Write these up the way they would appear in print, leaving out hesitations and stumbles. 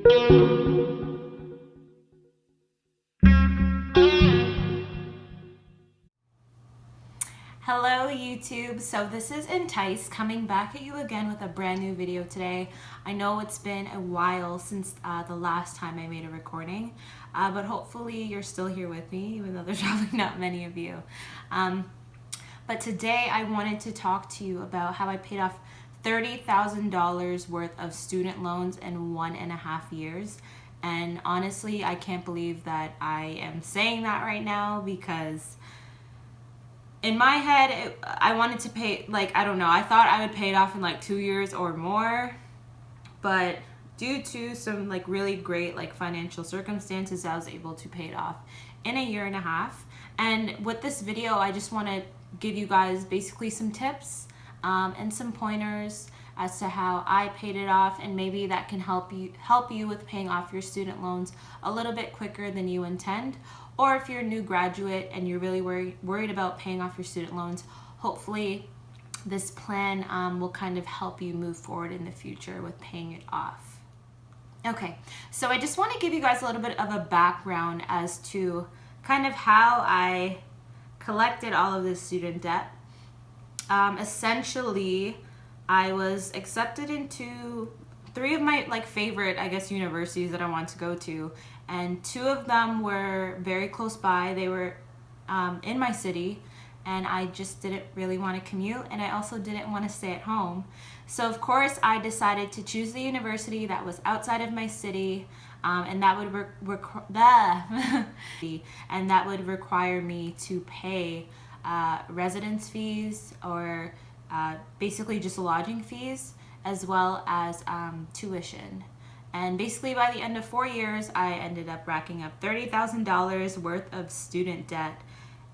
Hello YouTube, so this is Entice coming back at you again with a brand new video today. I know it's been a while since the last time I made a recording, but hopefully you're still here with me, even though there's probably not many of you. But today I wanted to talk to you about how I paid off $30,000 worth of student loans in 1.5 years. And honestly, I can't believe that I am saying that right now, because in my head, I wanted to pay, I don't know, I thought I would pay it off in 2 years or more, but due to some really great financial circumstances, I was able to pay it off in 1.5 years. And with this video, I just want to give you guys basically some tips and some pointers as to how I paid it off, and maybe that can help you with paying off your student loans a little bit quicker than you intend. Or if you're a new graduate and you're really worried about paying off your student loans, hopefully this plan will kind of help you move forward in the future with paying it off. Okay, so I just want to give you guys a little bit of a background as to kind of how I collected all of this student debt. Essentially, I was accepted into 3 of my favorite, universities that I wanted to go to, and 2 of them were very close by. They were in my city, and I just didn't really want to commute, and I also didn't want to stay at home. So of course I decided to choose the university that was outside of my city, and that would require me to pay residence fees, or basically just lodging fees, as well as tuition. And basically by the end of 4 years, I ended up racking up $30,000 worth of student debt.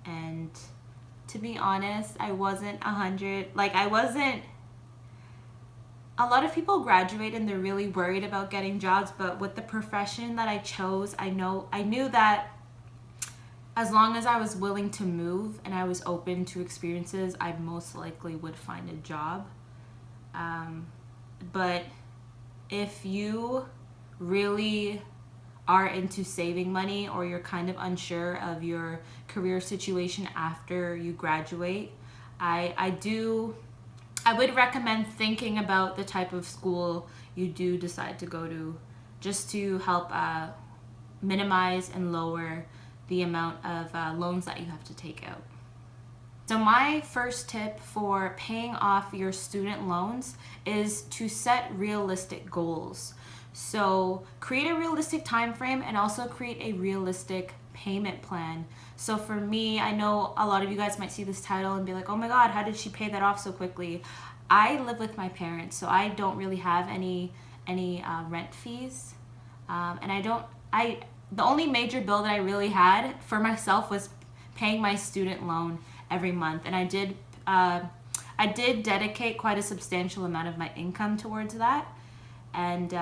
And to be honest, I wasn't a lot of people graduate and they're really worried about getting jobs, but with the profession that I chose, I knew that as long as I was willing to move and I was open to experiences, I most likely would find a job. But if you really are into saving money, or you're kind of unsure of your career situation after you graduate, I would recommend thinking about the type of school you do decide to go to, just to help minimize and lower the amount of loans that you have to take out. So my first tip for paying off your student loans is to set realistic goals. So create a realistic time frame, and also create a realistic payment plan. So for me, I know a lot of you guys might see this title and be like, oh my god, how did she pay that off so quickly? I live with my parents, so I don't really have any rent fees, and the only major bill that I really had for myself was paying my student loan every month. And I did dedicate quite a substantial amount of my income towards that. And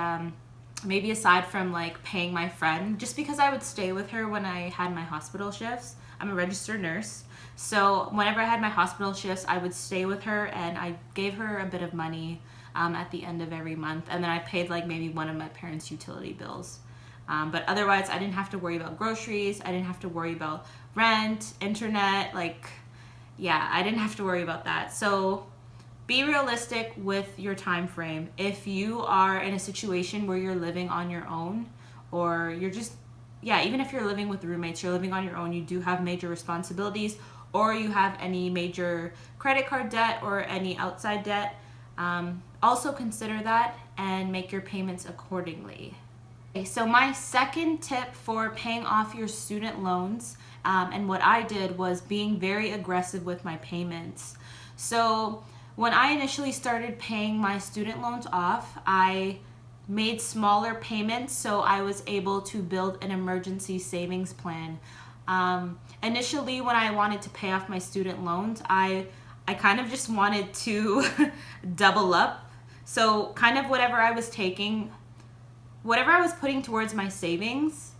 maybe aside from paying my friend, just because I would stay with her when I had my hospital shifts. I'm a registered nurse, so whenever I had my hospital shifts, I would stay with her, and I gave her a bit of money at the end of every month, and then I paid maybe one of my parents' utility bills. But otherwise, I didn't have to worry about groceries. I didn't have to worry about rent, internet, I didn't have to worry about that. So be realistic with your time frame. If you are in a situation where you're living on your own, or you're just, even if you're living with roommates, you're living on your own, you do have major responsibilities, or you have any major credit card debt or any outside debt, also consider that and make your payments accordingly. Okay, so my second tip for paying off your student loans, and what I did, was being very aggressive with my payments. So when I initially started paying my student loans off, I made smaller payments, so I was able to build an emergency savings plan. Initially, when I wanted to pay off my student loans, I kind of just wanted to double up. So kind of whatever I was putting towards my savings,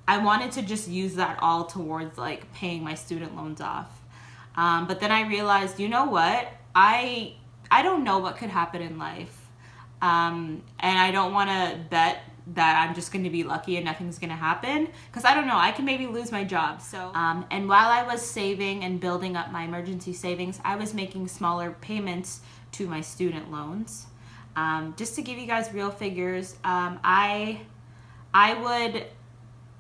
I wanted to just use that all towards paying my student loans off. But then I realized, you know what? I don't know what could happen in life. And I don't want to bet that I'm just going to be lucky and nothing's going to happen, because I don't know, I can maybe lose my job. So and while I was saving and building up my emergency savings, I was making smaller payments to my student loans. Just to give you guys real figures, I would,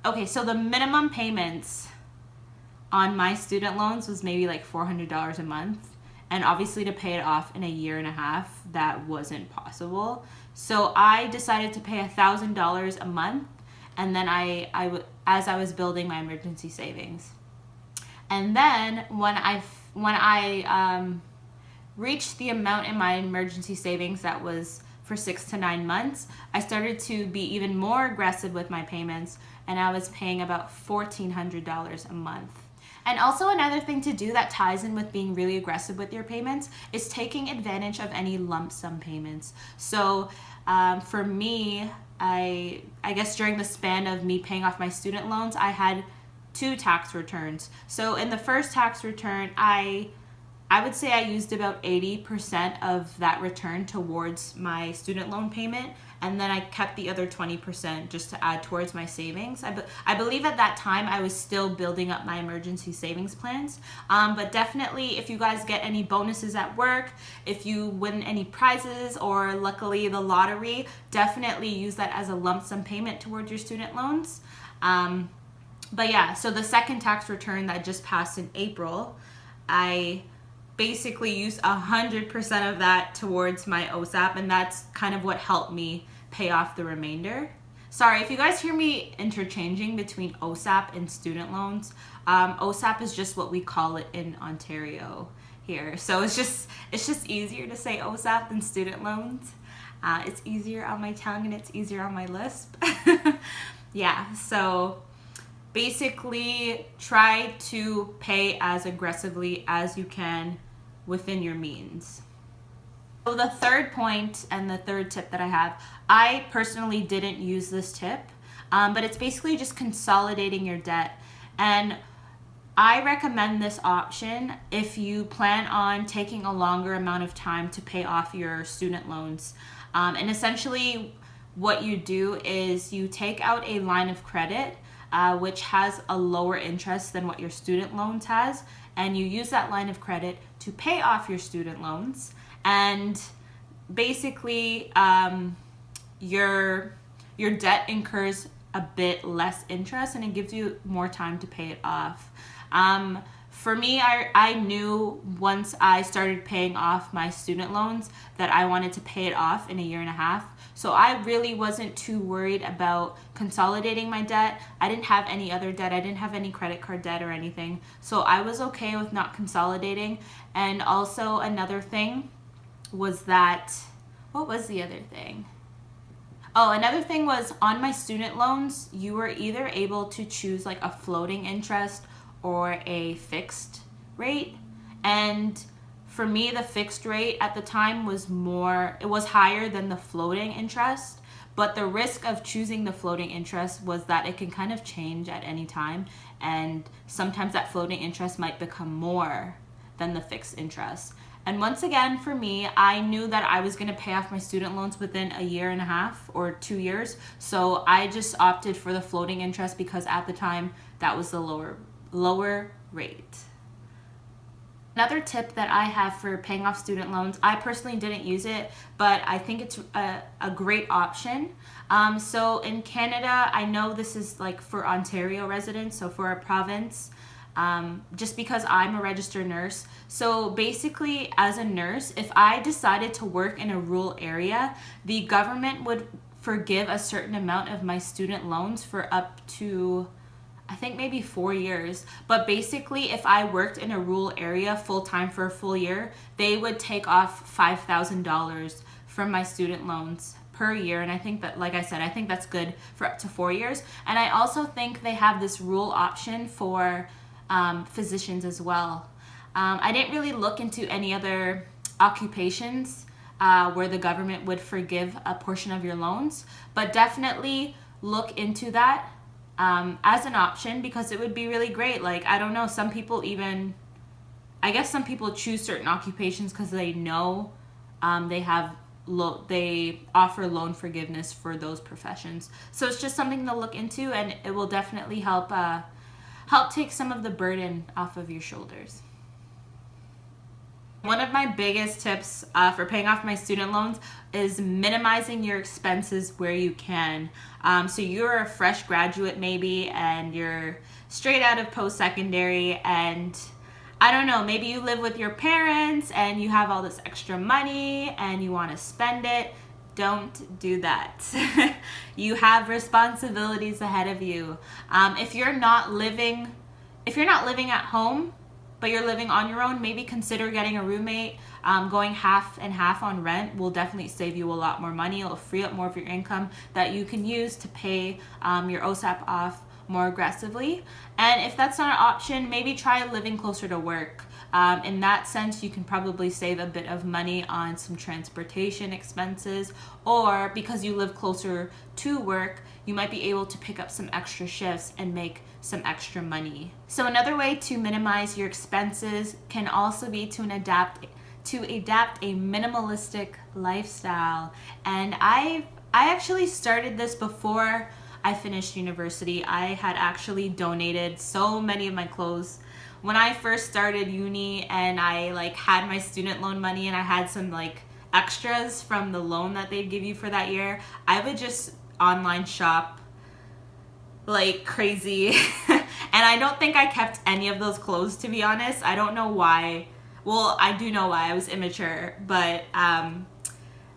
okay, so the minimum payments on my student loans was maybe like $400 a month. And obviously to pay it off in a year and a half, that wasn't possible. So I decided to pay $1,000 a month, and then as I was building my emergency savings. And then when I reached the amount in my emergency savings that was for 6 to 9 months, I started to be even more aggressive with my payments, and I was paying about $1,400 a month. And also another thing to do that ties in with being really aggressive with your payments is taking advantage of any lump sum payments. So for me, I guess during the span of me paying off my student loans, I had 2 tax returns. So in the first tax return, I would say I used about 80% of that return towards my student loan payment, and then I kept the other 20% just to add towards my savings. I believe at that time I was still building up my emergency savings plans, but definitely if you guys get any bonuses at work, if you win any prizes, or luckily the lottery, definitely use that as a lump sum payment towards your student loans. But yeah, so the second tax return that just passed in April, I basically used 100% of that towards my OSAP, and that's kind of what helped me pay off the remainder. Sorry if you guys hear me interchanging between OSAP and student loans. OSAP is just what we call it in Ontario here, so it's just easier to say OSAP than student loans. It's easier on my tongue and it's easier on my lisp. Yeah, so basically try to pay as aggressively as you can within your means. So the third point and the third tip that I have, I personally didn't use this tip, but it's basically just consolidating your debt. And I recommend this option if you plan on taking a longer amount of time to pay off your student loans. And essentially what you do is you take out a line of credit which has a lower interest than what your student loans has, and you use that line of credit to pay off your student loans, and basically your debt incurs a bit less interest and it gives you more time to pay it off. For me, I knew once I started paying off my student loans that I wanted to pay it off in a year and a half. So I really wasn't too worried about consolidating my debt. I didn't have any other debt. I didn't have any credit card debt or anything. So I was okay with not consolidating. And also another thing was that, what was the other thing? Oh, another thing was on my student loans, you were either able to choose like a floating interest or a fixed rate. And for me, the fixed rate at the time was higher than the floating interest. But the risk of choosing the floating interest was that it can kind of change at any time. And sometimes that floating interest might become more than the fixed interest. And once again, for me, I knew that I was going to pay off my student loans within a year and a half or 2 years. So I just opted for the floating interest because at the time that was the lower rate. Another tip that I have for paying off student loans, I personally didn't use it, but I think it's a great option. So in Canada, I know this is like for Ontario residents, so for a province, just because I'm a registered nurse. So basically, as a nurse, if I decided to work in a rural area, the government would forgive a certain amount of my student loans for up to, I think maybe 4 years. But basically, if I worked in a rural area full-time for a full year, they would take off $5,000 from my student loans per year. And I think that, like I said, I think that's good for up to 4 years. And I also think they have this rule option for physicians as well. I didn't really look into any other occupations where the government would forgive a portion of your loans, but definitely look into that as an option, because it would be really great. Like, I don't know, some people choose certain occupations because they know they have they offer loan forgiveness for those professions. So it's just something to look into, and it will definitely help take some of the burden off of your shoulders. One of my biggest tips for paying off my student loans is minimizing your expenses where you can. So you're a fresh graduate maybe, and you're straight out of post-secondary, and I don't know, maybe you live with your parents and you have all this extra money and you want to spend it. Don't do that. You have responsibilities ahead of you. If you're not living at home, but you're living on your own, maybe consider getting a roommate. Going half and half on rent will definitely save you a lot more money. It'll free up more of your income that you can use to pay your OSAP off more aggressively. And if that's not an option, maybe try living closer to work. In that sense, you can probably save a bit of money on some transportation expenses, or because you live closer to work, you might be able to pick up some extra shifts and make some extra money. So another way to minimize your expenses can also be to adapt a minimalistic lifestyle. And I actually started this before I finished university. I had actually donated so many of my clothes when I first started uni, and I had my student loan money and I had some extras from the loan that they'd give you for that year. I would just online shop like crazy. And I don't think I kept any of those clothes, to be honest. I don't know why. Well, I do know why. I was immature. But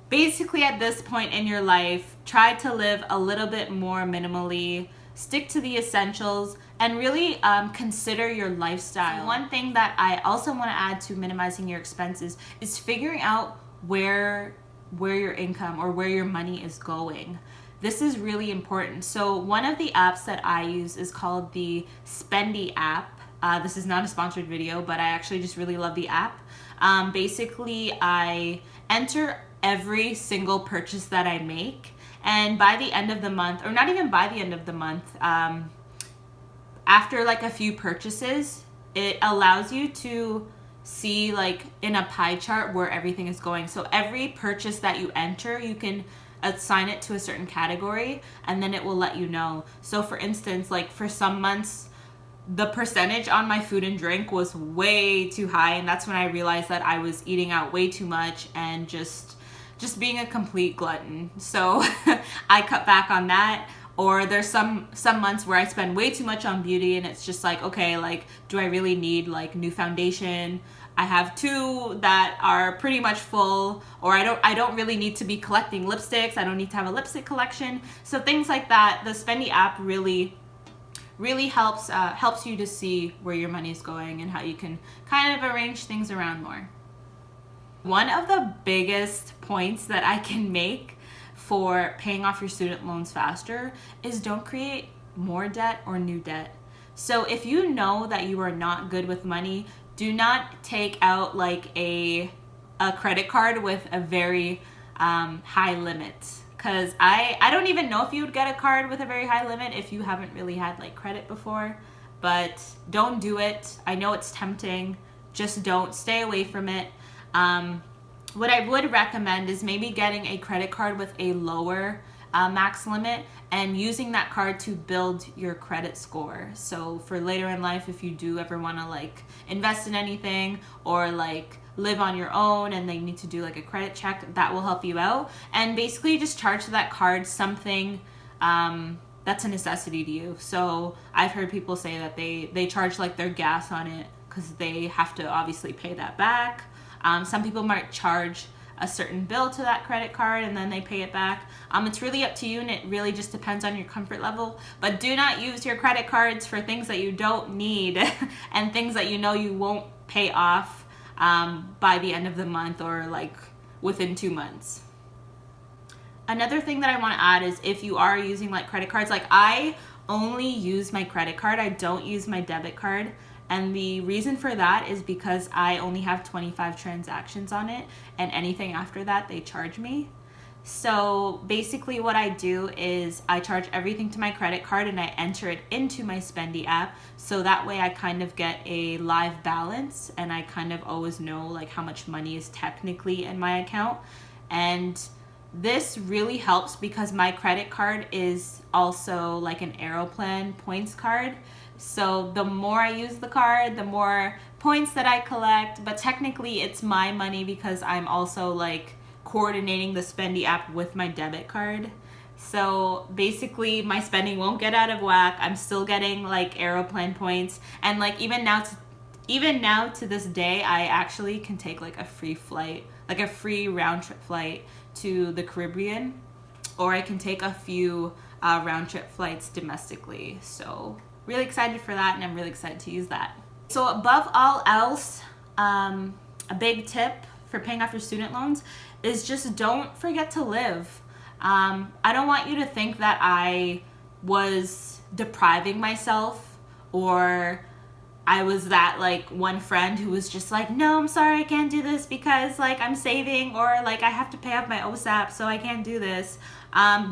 basically at this point in your life, try to live a little bit more minimally, stick to the essentials, and really consider your lifestyle. So one thing that I also want to add to minimizing your expenses is figuring out where your income or where your money is going. This is really important. So one of the apps that I use is called the Spendy app. This is not a sponsored video, but I actually just really love the app. Basically, I enter every single purchase that I make, and by the end of the month, or not even by the end of the month, after a few purchases, it allows you to see in a pie chart where everything is going. So every purchase that you enter, you can assign it to a certain category, and then it will let you know. So for instance, for some months, the percentage on my food and drink was way too high, and that's when I realized that I was eating out way too much and just being a complete glutton. So I cut back on that. Or there's some months where I spend way too much on beauty, and it's just okay, do I really need new foundation? I have 2 that are pretty much full, or I don't really need to be collecting lipsticks. I don't need to have a lipstick collection. So things like that. The Spendy app really helps you to see where your money is going and how you can kind of arrange things around more. One of the biggest points that I can make for paying off your student loans faster is don't create more debt or new debt. So if you know that you are not good with money, do not take out a credit card with a very high limit. Because I don't even know if you would get a card with a very high limit if you haven't really had credit before. But don't do it. I know it's tempting. Just don't. Stay away from it. What I would recommend is maybe getting a credit card with a lower max limit and using that card to build your credit score. So for later in life, if you do ever want to invest in anything or live on your own and they need to do a credit check, that will help you out. And basically just charge that card something that's a necessity to you. So I've heard people say that they charge their gas on it because they have to obviously pay that back. Some people might charge a certain bill to that credit card and then they pay it back. It's really up to you, and it really just depends on your comfort level. But do not use your credit cards for things that you don't need and things that you know you won't pay off by the end of the month or within 2 months. Another thing that I want to add is if you are using credit cards, I only use my credit card. I don't use my debit card. And the reason for that is because I only have 25 transactions on it, and anything after that, they charge me. So basically what I do is I charge everything to my credit card and I enter it into my Spendy app. So that way I kind of get a live balance and I kind of always know how much money is technically in my account. And this really helps because my credit card is also like an Aeroplan points card. So the more I use the card, the more points that I collect. But technically it's my money because I'm also like coordinating the Spendy app with my debit card. So basically my spending won't get out of whack. I'm still getting like Aeroplan points. And like even now to this day, I actually can take like a free flight, like a free round trip flight to the Caribbean, or I can take a few round trip flights domestically. So really excited for that, and I'm really excited to use that. So above all else, a big tip for paying off your student loans is just don't forget to live. I don't want you to think that I was depriving myself, or I was that like one friend who was just like, no, I'm sorry, I can't do this because like I'm saving, or like I have to pay off my OSAP, so I can't do this.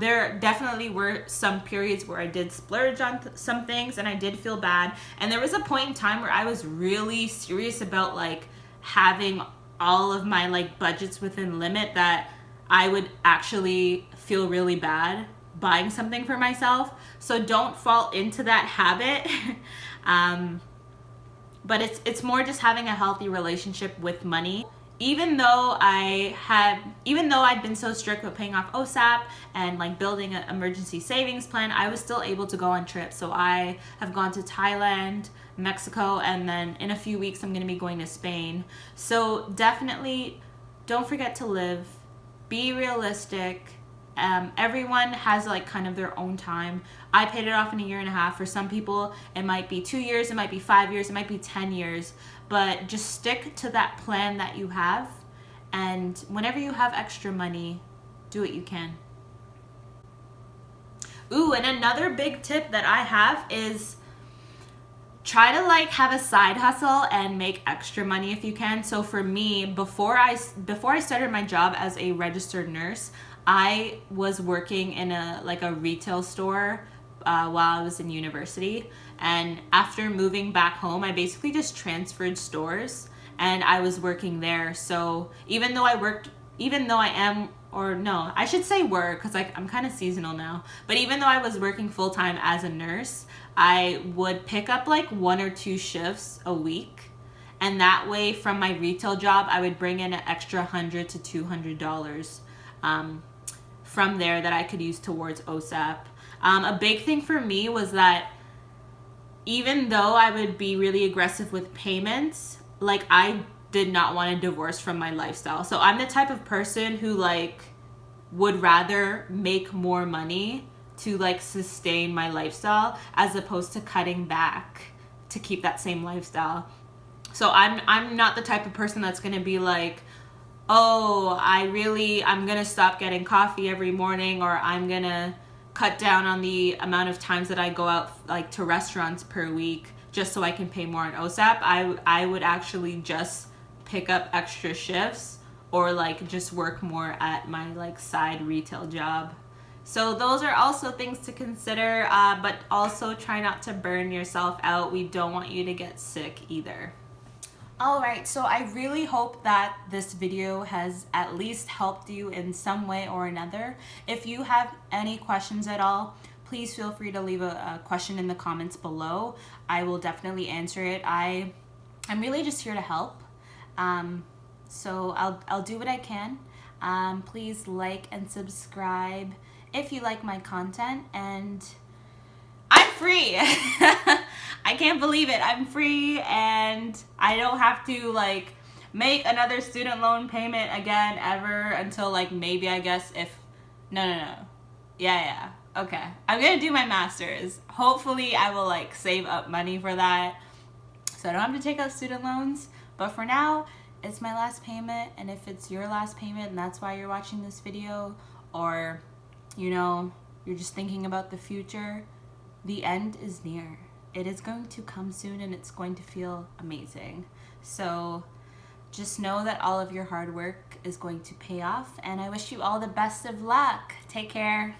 There definitely were some periods where I did splurge on some things and I did feel bad. And there was a point in time where I was really serious about like having all of my like budgets within limit, that I would actually feel really bad buying something for myself. So don't fall into that habit. But it's more just having a healthy relationship with money. Even though I'd been so strict with paying off OSAP and like building an emergency savings plan, I was still able to go on trips. So I have gone to Thailand, Mexico, and then in a few weeks I'm going to be going to Spain. So definitely don't forget to live. Be realistic. Everyone has like kind of their own time. I paid it off in a year and a half. For some people it might be 2 years, it might be 5 years, it might be 10 years, but just stick to that plan that you have, and whenever you have extra money, do what you can. Ooh, and another big tip that I have is try to like have a side hustle and make extra money if you can. So for me, before I started my job as a registered nurse, I was working in a retail store while I was in university. And after moving back home, I basically just transferred stores and I was working there. So even though I am, or no, I should say work, because like I'm kind of seasonal now. But even though I was working full time as a nurse, I would pick up like 1 or 2 shifts a week. And that way from my retail job, I would bring in an extra $100 to $200 from there that I could use towards OSAP. A big thing for me was that even though I would be really aggressive with payments, like I did not want a divorce from my lifestyle. So I'm the type of person who like would rather make more money to like sustain my lifestyle as opposed to cutting back to keep that same lifestyle. So I'm not the type of person that's going to be like, oh, I'm going to stop getting coffee every morning, or I'm going to cut down on the amount of times that I go out like to restaurants per week just so I can pay more on OSAP. I would actually just pick up extra shifts or like just work more at my like side retail job. So those are also things to consider, but also try not to burn yourself out. We don't want you to get sick either. Alright, so I really hope that this video has at least helped you in some way or another. If you have any questions at all, please feel free to leave a question in the comments below. I will definitely answer it. I'm really just here to help. So I'll do what I can. Please like and subscribe if you like my content, and I'm free. I can't believe it. I'm free and I don't have to like make another student loan payment again ever until like maybe I guess if no. Yeah. Okay. I'm going to do my master's. Hopefully I will like save up money for that so I don't have to take out student loans. But for now, it's my last payment, and if it's your last payment and that's why you're watching this video, or you know, you're just thinking about the future, the end is near. It is going to come soon and it's going to feel amazing. So just know that all of your hard work is going to pay off, and I wish you all the best of luck. Take care.